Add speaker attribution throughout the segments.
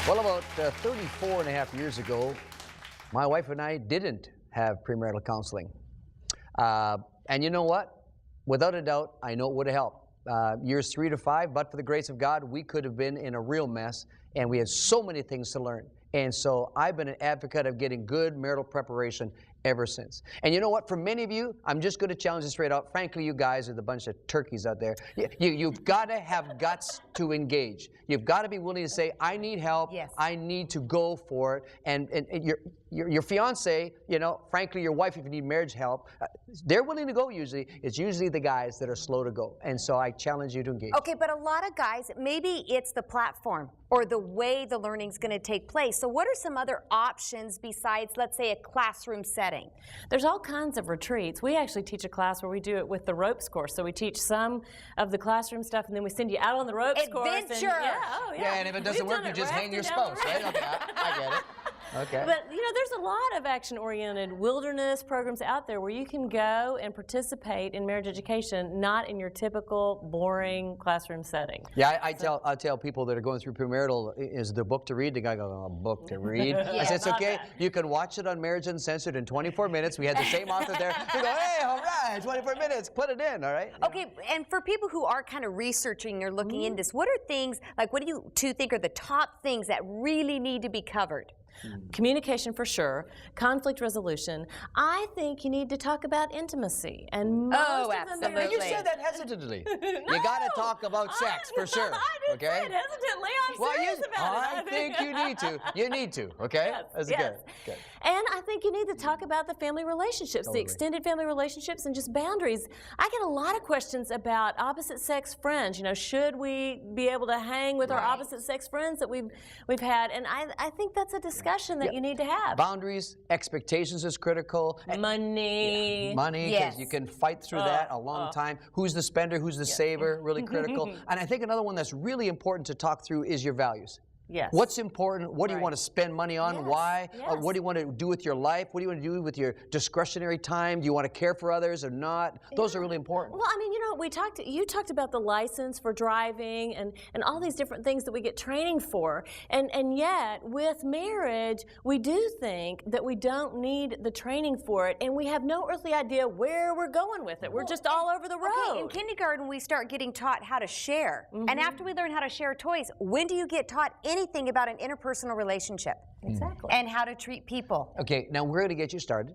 Speaker 1: Well, about 34 and a half years ago, my wife and I didn't have premarital counseling. And you know what? Without a doubt, I know it would have helped. Years 3 to 5, but for the grace of God, we could have been in a real mess, and we had so many things to learn. And so I've been an advocate of getting good marital preparation ever since. And you know what? For many of you, I'm just going to challenge it straight out. Frankly, you guys are the bunch of turkeys out there. You've got to have guts to engage. You've got to be willing to say, I need help.
Speaker 2: Yes.
Speaker 1: I need to go for it. And your fiance, you know, frankly, your wife, if you need marriage help, they're willing to go usually. It's usually the guys that are slow to go. And so I challenge you to engage.
Speaker 2: Okay, but a lot of guys, maybe it's the platform or the way the learning's going to take place. So what are some other options besides, let's say, a classroom setting?
Speaker 3: There's all kinds of retreats. We actually teach a class where we do it with the ropes course. So we teach some of the classroom stuff, and then we send you out on the ropes course.
Speaker 2: Adventure!
Speaker 1: Yeah, and if it doesn't work, you just hang your spouse, right? Okay, I get it. Okay.
Speaker 3: But, you know, there's a lot of action-oriented wilderness programs out there where you can go and participate in marriage education, not in your typical, boring classroom setting.
Speaker 1: Yeah, I tell people that are going through premarital, is the book to read? The guy goes, oh, book to read? I said, it's okay. You can watch it on Marriage Uncensored in 24 minutes. We had the same author there. We go, hey, all right, 24 minutes, put it in, all right?
Speaker 2: Okay, and for people who are kind of researching or looking into this, what are things, like what do you two think are the top things that really need to be covered?
Speaker 3: Communication for sure, conflict resolution. I think you need to talk about intimacy, and most of them.
Speaker 1: You said that hesitantly. No. You got to talk about sex for sure.
Speaker 3: I didn't say it hesitantly. I'm serious about it.
Speaker 1: I think you need to. You need to. Okay.
Speaker 3: Yes,
Speaker 1: That's
Speaker 3: yes.
Speaker 1: good.
Speaker 3: And I think you need to talk about the family relationships, the extended family relationships, and just boundaries. I get a lot of questions about opposite sex friends. You know, should we be able to hang with our opposite sex friends that we've had? And I think that's a discussion that you need to have.
Speaker 1: Boundaries, expectations is critical.
Speaker 3: Money.
Speaker 1: Money, because you can fight through that a long time. Who's the spender? Who's the saver? Really critical. And I think another one that's really important to talk through is your values.
Speaker 3: Yes.
Speaker 1: What's important? What do you want to spend money on?
Speaker 3: Yes.
Speaker 1: Why?
Speaker 3: Yes.
Speaker 1: What do you want to do with your life? What do you want to do with your discretionary time? Do you want to care for others or not? Those are really important.
Speaker 3: Well, I mean, you know, you talked about the license for driving and all these different things that we get training for. And yet, with marriage, we do think that we don't need the training for it, and we have no earthly idea where we're going with it. We're just all over the road.
Speaker 2: Okay, in kindergarten, we start getting taught how to share. And after we learn how to share toys, when do you get taught anything about an interpersonal relationship?
Speaker 3: Exactly.
Speaker 2: And how to treat people?
Speaker 1: Okay, now we're going to get you started.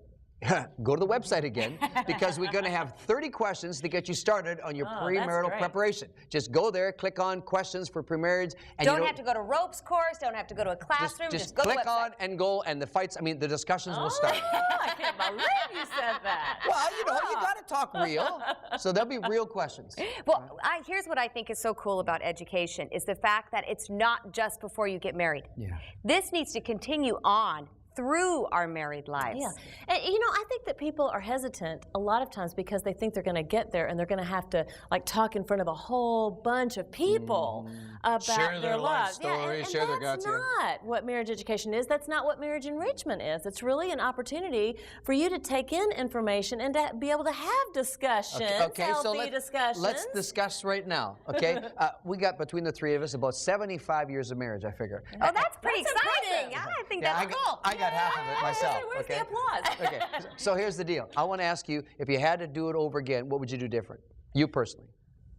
Speaker 1: Go to the website again, because we're going to have 30 questions to get you started on your premarital preparation. Just go there, click on questions for premarriage. And
Speaker 2: don't have to go to ropes course, don't have to go to a classroom, just go to the website.
Speaker 1: Click on and go, and the fights, I mean, the discussions will start.
Speaker 3: I can't believe you said that.
Speaker 1: Well, you know, you got to talk real. So there'll be real questions.
Speaker 2: Well, here's what I think is so cool about education is the fact that it's not just before you get married.
Speaker 1: Yeah.
Speaker 2: This needs to continue on through our married lives.
Speaker 3: Yeah, and you know, I think that people are hesitant a lot of times because they think they're going to get there and they're going to have to like talk in front of a whole bunch of people about
Speaker 1: share their life story,
Speaker 3: and
Speaker 1: share their guts.
Speaker 3: That's not what marriage education is. That's not what marriage enrichment is. It's really an opportunity for you to take in information and to be able to have discussions, healthy discussions.
Speaker 1: Let's discuss right now, okay? We got, between the three of us, about 75 years of marriage, I figure.
Speaker 2: Oh, that's pretty exciting.
Speaker 3: Impressive.
Speaker 2: I think that's cool.
Speaker 1: I got half of it myself.
Speaker 3: Where's the applause?
Speaker 1: Okay, so here's the deal. I want to ask you, if you had to do it over again, what would you do different? You personally.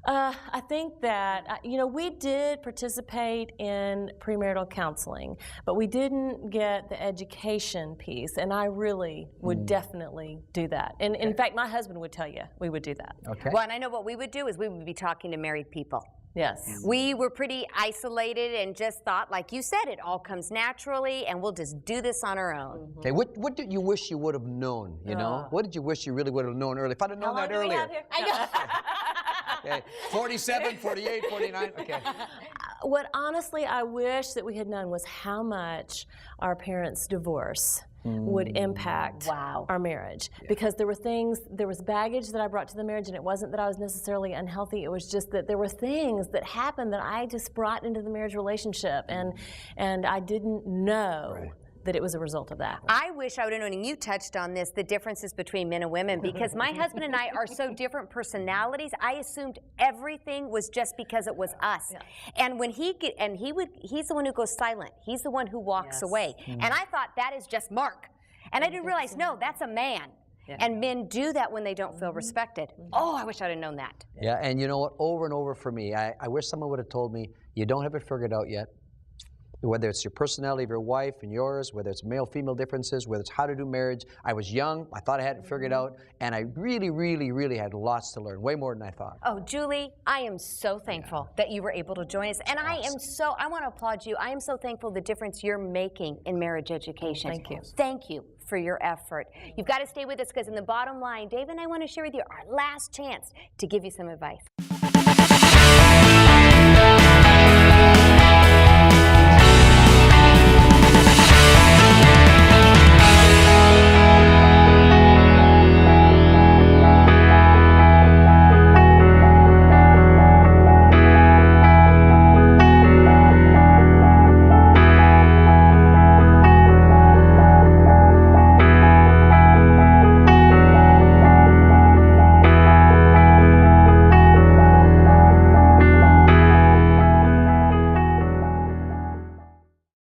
Speaker 3: I think that, you know, we did participate in premarital counseling, but we didn't get the education piece, and I really would definitely do that. And in fact, my husband would tell you we would do that.
Speaker 1: Okay.
Speaker 2: Well, and I know what we would do is we would be talking to married people.
Speaker 3: Yes.
Speaker 2: We were pretty isolated and just thought, like you said, it all comes naturally and we'll just do this on our own.
Speaker 1: Okay, what did you wish you would have known, you know? What did you wish you really would have known earlier? If I'd have known that earlier.
Speaker 3: I know.
Speaker 1: Okay, 47, 48, 49, okay.
Speaker 3: What honestly I wish that we had known was how much our parents' divorce would impact our marriage. Because there was baggage that I brought to the marriage, and it wasn't that I was necessarily unhealthy, it was just that there were things that happened that I just brought into the marriage relationship, and I didn't know that it was a result of that.
Speaker 2: I wish I would have known, and you touched on this, the differences between men and women, because my husband and I are so different personalities. I assumed everything was just because it was us.
Speaker 3: Yeah.
Speaker 2: And when he's the one who goes silent. He's the one who walks away. And I thought that is just Mark. And I didn't realize, no, that's a man. Yeah. And men do that when they don't feel respected. Oh, I wish I'd have known that.
Speaker 1: Yeah, and you know what? Over and over for me, I wish someone would have told me, you don't have it figured out yet. Whether it's your personality of your wife and yours, whether it's male-female differences, whether it's how to do marriage. I was young, I thought I had it figured out, and I really, really, really had lots to learn, way more than I thought.
Speaker 2: Oh, Julie, I am so thankful that you were able to join us. And I want to applaud you. I am so thankful the difference you're making in marriage education.
Speaker 3: Thank you.
Speaker 2: Thank you for your effort. You've got to stay with us because in the bottom line, Dave and I want to share with you our last chance to give you some advice.